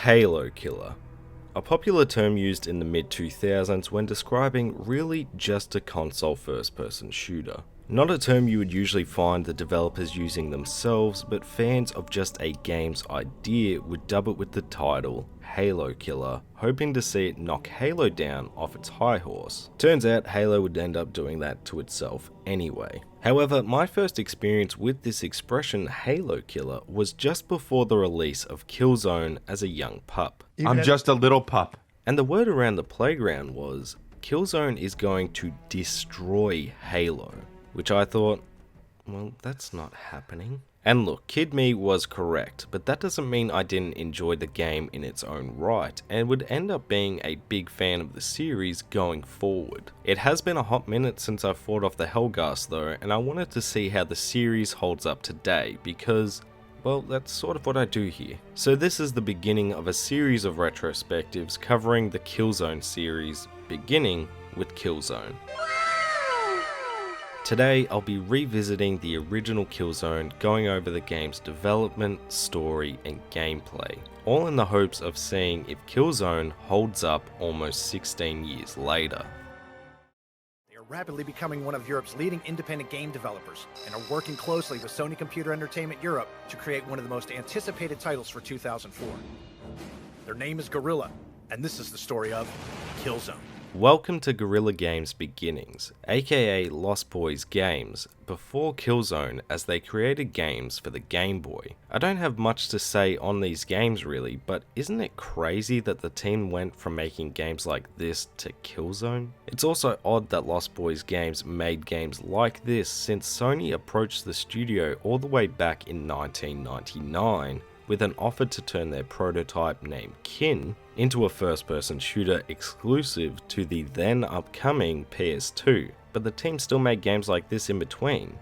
Halo killer. A popular term used in the mid-2000s when describing really just a console first-person shooter. Not a term you would usually find the developers using themselves, but fans of just a game's idea would dub it with the title Halo Killer, hoping to see it knock Halo down off its high horse. Turns out Halo would end up doing that to itself anyway. However, my first experience with this expression Halo Killer was just before the release of Killzone as a young pup. I'm just a little pup. And the word around the playground was, Killzone is going to destroy Halo. Which I thought, well, that's not happening. And look, Kid Me was correct, but that doesn't mean I didn't enjoy the game in its own right, and would end up being a big fan of the series going forward. It has been a hot minute since I fought off the Helghast though, and I wanted to see how the series holds up today, because, well, that's sort of what I do here. So this is the beginning of a series of retrospectives covering the Killzone series, beginning with Killzone. Today, I'll be revisiting the original Killzone, going over the game's development, story, and gameplay, all in the hopes of seeing if Killzone holds up almost 16 years later. They are rapidly becoming one of Europe's leading independent game developers, and are working closely with Sony Computer Entertainment Europe to create one of the most anticipated titles for 2004. Their name is Guerrilla, and this is the story of Killzone. Welcome to Guerrilla Games' beginnings, aka Lost Boys Games, before Killzone, as they created games for the Game Boy. I don't have much to say on these games really, but isn't it crazy that the team went from making games like this to Killzone? It's also odd that Lost Boys Games made games like this since Sony approached the studio all the way back in 1999, with an offer to turn their prototype named Kin into a first-person shooter exclusive to the then upcoming PS2, but the team still made games like this in between.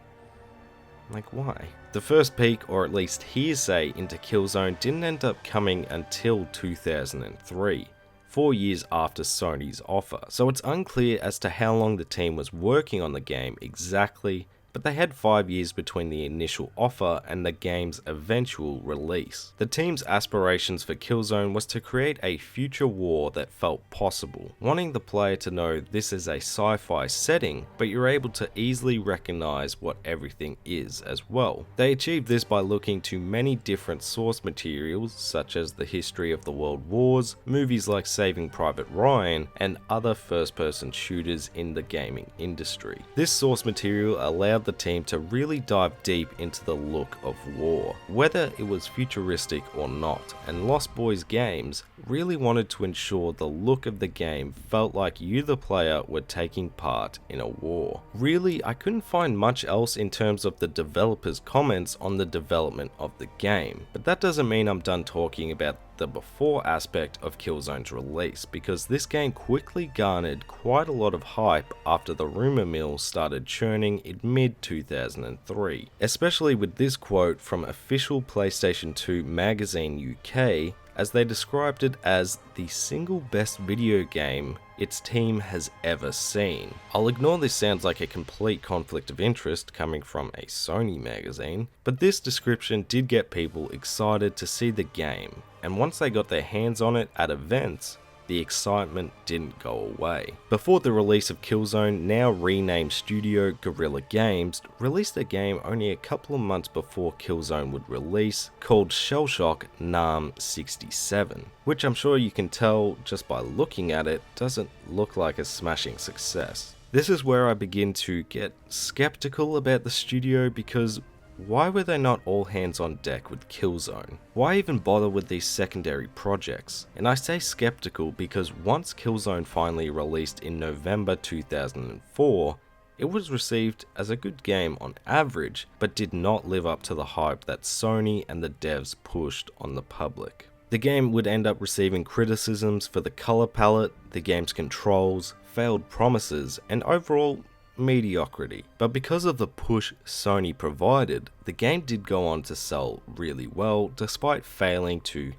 Like, why? The first peek, or at least hearsay, into Killzone didn't end up coming until 2003, 4 years after Sony's offer, so it's unclear as to how long the team was working on the game exactly, but they had 5 years between the initial offer and the game's eventual release. The team's aspirations for Killzone was to create a future war that felt possible, wanting the player to know this is a sci-fi setting, but you're able to easily recognize what everything is as well. They achieved this by looking to many different source materials, such as the history of the world wars, movies like Saving Private Ryan, and other first-person shooters in the gaming industry. This source material allowed the team to really dive deep into the look of war, whether it was futuristic or not, and Lost Boys Games really wanted to ensure the look of the game felt like you the player were taking part in a war. Really, I couldn't find much else in terms of the developers' comments on the development of the game, but that doesn't mean I'm done talking about the before aspect of Killzone's release, because this game quickly garnered quite a lot of hype after the rumor mill started churning in mid-2003, especially with this quote from official PlayStation 2 Magazine UK, as they described it as the single best video game its team has ever seen. I'll ignore this sounds like a complete conflict of interest coming from a Sony magazine, but this description did get people excited to see the game, and once they got their hands on it at events, the excitement didn't go away. Before the release of Killzone, now renamed studio Guerrilla Games, released a game only a couple of months before Killzone would release, called Shellshock NAM 67, which I'm sure you can tell just by looking at it doesn't look like a smashing success. This is where I begin to get skeptical about the studio, because why were they not all hands on deck with Killzone? Why even bother with these secondary projects? And I say skeptical because once Killzone finally released in November 2004, it was received as a good game on average, but did not live up to the hype that Sony and the devs pushed on the public. The game would end up receiving criticisms for the color palette, the game's controls, failed promises, and overall mediocrity. But because of the push Sony provided, the game did go on to sell really well despite failing to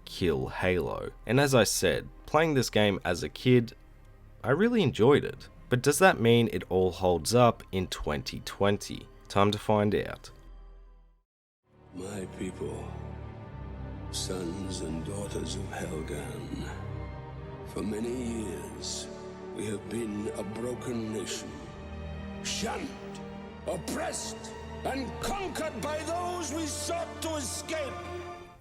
kill Halo. And as I said, playing this game as a kid, I really enjoyed it. But does that mean it all holds up in 2020? Time to find out. My people Sons and daughters of Helghan. For many years, we have been a broken nation. Shunned, oppressed, and conquered by those we sought to escape.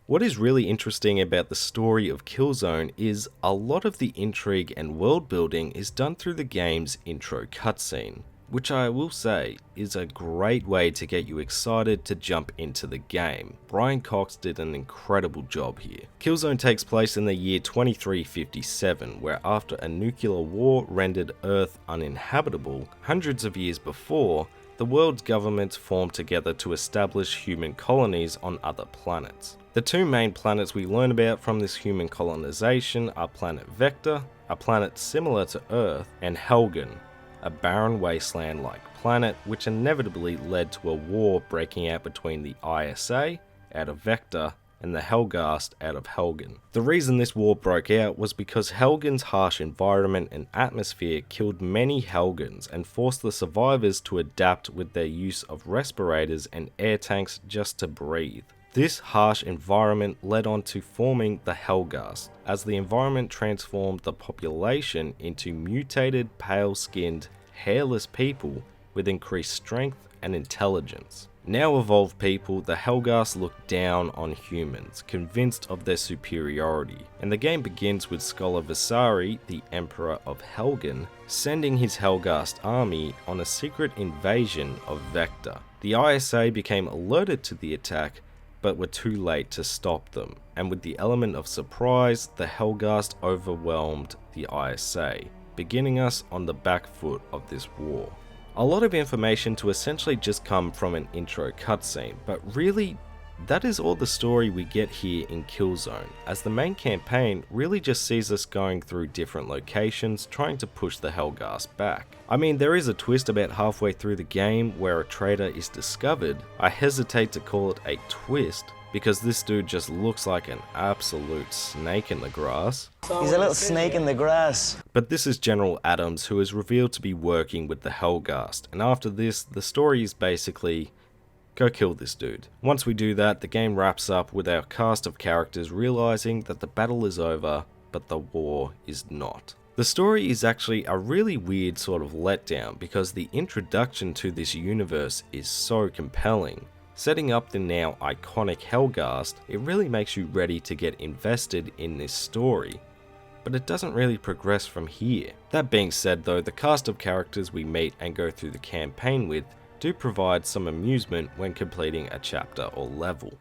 What is really interesting about the story of Killzone is a lot of the intrigue and world building is done through the game's intro cutscene, which I will say is a great way to get you excited to jump into the game. Brian Cox did an incredible job here. Killzone takes place in the year 2357, where after a nuclear war rendered Earth uninhabitable, hundreds of years before, the world's governments formed together to establish human colonies on other planets. The two main planets we learn about from this human colonization are planet Vector, a planet similar to Earth, and Helghan, a barren wasteland-like planet which inevitably led to a war breaking out between the ISA, out of Vector, and the Helghast out of Helghan. The reason this war broke out was because Helghan's harsh environment and atmosphere killed many Helghans and forced the survivors to adapt with their use of respirators and air tanks just to breathe. This harsh environment led on to forming the Helghast, as the environment transformed the population into mutated, pale-skinned, hairless people with increased strength and intelligence. Now evolved people, the Helghast look down on humans, convinced of their superiority, and the game begins with Scholar Visari, the Emperor of Helghan, sending his Helghast army on a secret invasion of Vector. The ISA became alerted to the attack, but were too late to stop them, and with the element of surprise, the Helghast overwhelmed the ISA, beginning us on the back foot of this war. A lot of information to essentially just come from an intro cutscene, but really, that is all the story we get here in Killzone, as the main campaign really just sees us going through different locations trying to push the Helghast back. I mean, there is a twist about halfway through the game where a traitor is discovered. I hesitate to call it a twist, because this dude just looks like an absolute snake in the grass. He's a little snake in the grass. But this is General Adams, who is revealed to be working with the Helghast, and after this, the story is basically, go kill this dude. Once we do that, the game wraps up with our cast of characters realizing that the battle is over, but the war is not. The story is actually a really weird sort of letdown because the introduction to this universe is so compelling. Setting up the now iconic Helghast, it really makes you ready to get invested in this story, but it doesn't really progress from here. That being said though, the cast of characters we meet and go through the campaign with do provide some amusement when completing a chapter or level.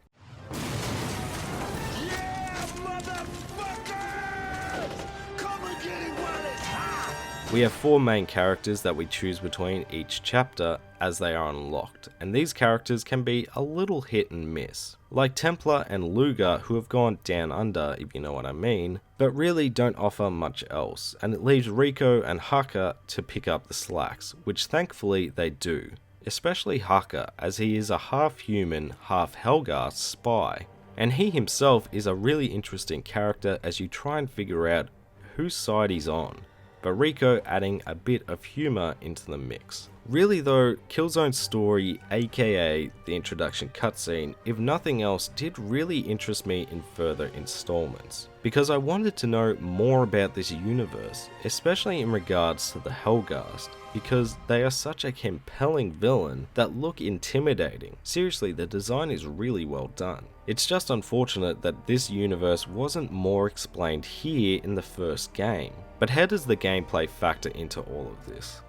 We have 4 main characters that we choose between each chapter as they are unlocked, and these characters can be a little hit and miss. Like Templar and Luger, who have gone down under, if you know what I mean, but really don't offer much else, and it leaves Rico and Haka to pick up the slacks, which thankfully they do. Especially Haka, as he is a half-human, half-Helghast spy, and he himself is a really interesting character as you try and figure out whose side he's on, but Rico adding a bit of humour into the mix. Really though, Killzone's story, aka the introduction cutscene, if nothing else, did really interest me in further installments, because I wanted to know more about this universe, especially in regards to the Helghast, because they are such a compelling villain that look intimidating. Seriously, the design is really well done. It's just unfortunate that this universe wasn't more explained here in the first game. But how does the gameplay factor into all of this?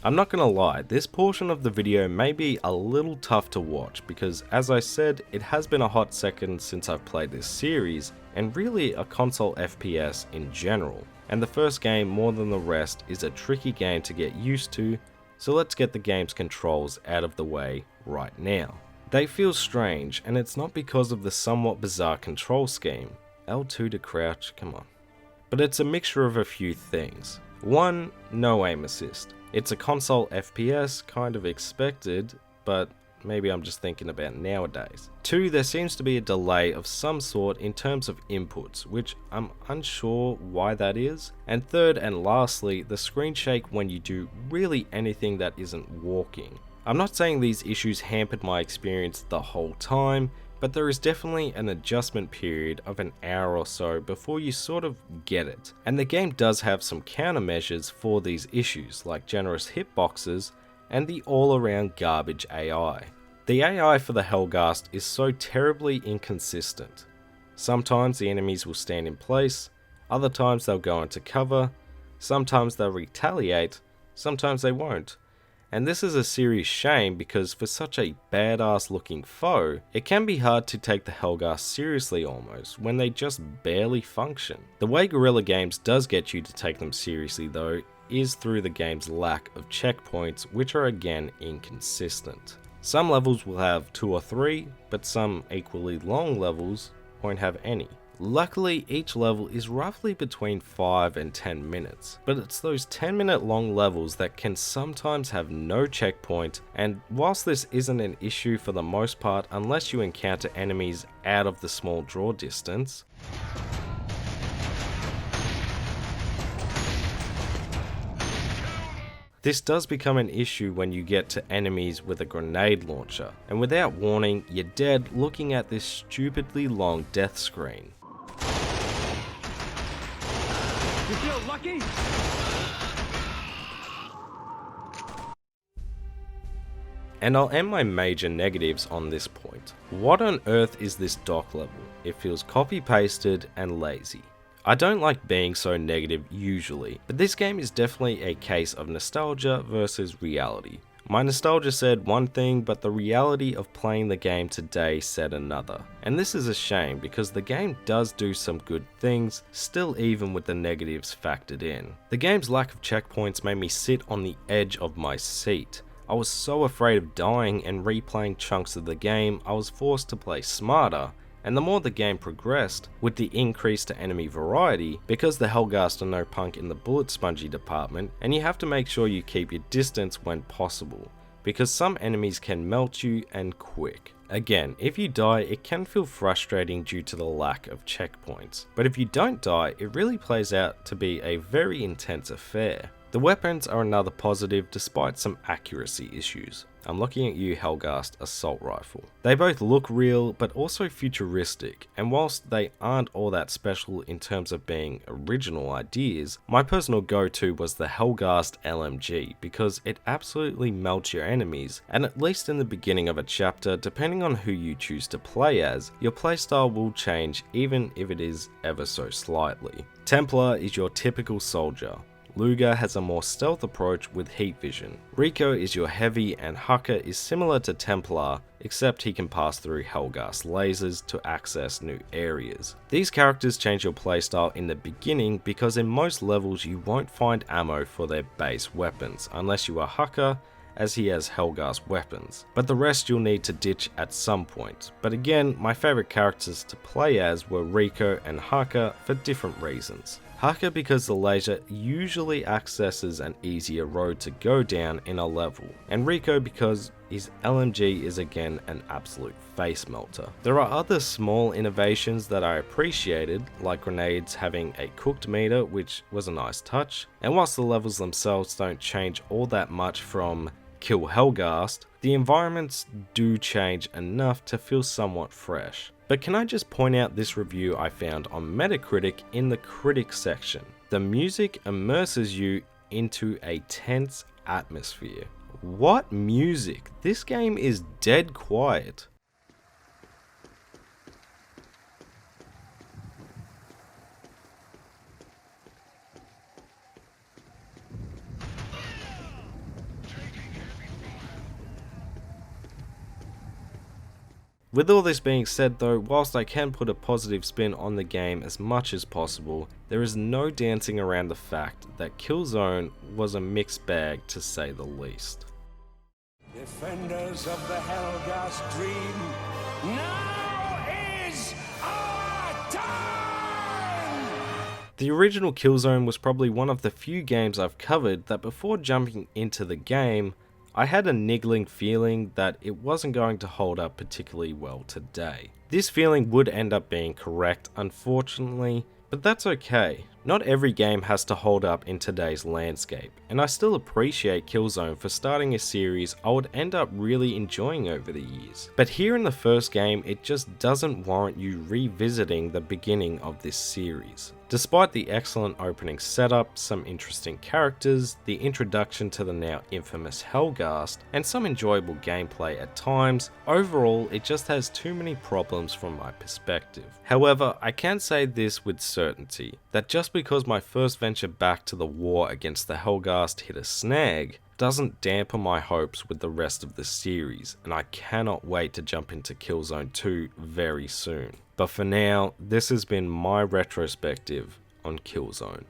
I'm not gonna lie, this portion of the video may be a little tough to watch because, as I said, it has been a hot second since I've played this series, and really a console FPS in general. And the first game, more than the rest, is a tricky game to get used to, so let's get the game's controls out of the way right now. They feel strange, and it's not because of the somewhat bizarre control scheme. L2 to crouch, come on. But it's a mixture of a few things. 1. No aim assist. It's a console FPS, kind of expected, but maybe I'm just thinking about nowadays. 2, there seems to be a delay of some sort in terms of inputs, which I'm unsure why that is. And 3rd and lastly, the screen shake when you do really anything that isn't walking. I'm not saying these issues hampered my experience the whole time, but there is definitely an adjustment period of an hour or so before you sort of get it. And the game does have some countermeasures for these issues, like generous hitboxes and the all-around garbage AI. The AI for the Helghast is so terribly inconsistent. Sometimes the enemies will stand in place, other times they'll go into cover, sometimes they'll retaliate, sometimes they won't. And this is a serious shame because for such a badass looking foe, it can be hard to take the Helghast seriously almost when they just barely function. The way Guerrilla Games does get you to take them seriously though is through the game's lack of checkpoints, which are again inconsistent. Some levels will have 2 or 3, but some equally long levels won't have any. Luckily, each level is roughly between 5 and 10 minutes, but it's those 10-minute long levels that can sometimes have no checkpoint, and whilst this isn't an issue for the most part unless you encounter enemies out of the small draw distance, this does become an issue when you get to enemies with a grenade launcher, and without warning, you're dead looking at this stupidly long death screen. You feel lucky? And I'll end my major negatives on this point. What on earth is this dock level? It feels copy-pasted and lazy. I don't like being so negative usually, but this game is definitely a case of nostalgia versus reality. My nostalgia said one thing, but the reality of playing the game today said another. And this is a shame because the game does do some good things, still even with the negatives factored in. The game's lack of checkpoints made me sit on the edge of my seat. I was so afraid of dying and replaying chunks of the game, I was forced to play smarter. And the more the game progressed, with the increase to enemy variety, because the Helghast are no punk in the bullet spongy department, and you have to make sure you keep your distance when possible, because some enemies can melt you and quick. Again, if you die, it can feel frustrating due to the lack of checkpoints, but if you don't die, it really plays out to be a very intense affair. The weapons are another positive despite some accuracy issues. I'm looking at you, Helghast Assault Rifle. They both look real, but also futuristic, and whilst they aren't all that special in terms of being original ideas, my personal go-to was the Helghast LMG because it absolutely melts your enemies, and at least in the beginning of a chapter, depending on who you choose to play as, your playstyle will change even if it is ever so slightly. Templar is your typical soldier. Luger has a more stealth approach with heat vision. Rico is your heavy, and Hucker is similar to Templar, except he can pass through Helghast lasers to access new areas. These characters change your playstyle in the beginning because in most levels you won't find ammo for their base weapons unless you are Hucker, as he has Helghast weapons, but the rest you'll need to ditch at some point. But again, my favourite characters to play as were Rico and Hucker for different reasons. Hucker because the laser usually accesses an easier road to go down in a level, and Rico because his LMG is again an absolute face melter. There are other small innovations that I appreciated, like grenades having a cooked meter, which was a nice touch, and whilst the levels themselves don't change all that much from Kill Helghast, the environments do change enough to feel somewhat fresh. But can I just point out this review I found on Metacritic in the critic section? The music immerses you into a tense atmosphere. What music? This game is dead quiet. With all this being said though, whilst I can put a positive spin on the game as much as possible, there is no dancing around the fact that Killzone was a mixed bag to say the least. Defenders of the Helghast dream, now is our time! The original Killzone was probably one of the few games I've covered that before jumping into the game, I had a niggling feeling that it wasn't going to hold up particularly well today. This feeling would end up being correct, unfortunately, but that's okay. Not every game has to hold up in today's landscape, and I still appreciate Killzone for starting a series I would end up really enjoying over the years. But here in the first game, it just doesn't warrant you revisiting the beginning of this series. Despite the excellent opening setup, some interesting characters, the introduction to the now infamous Helghast, and some enjoyable gameplay at times, overall it just has too many problems from my perspective. However, I can say this with certainty, that just because my first venture back to the war against the Helghast hit a snag, doesn't dampen my hopes with the rest of the series, and I cannot wait to jump into Killzone 2 very soon. But for now, this has been my retrospective on Killzone.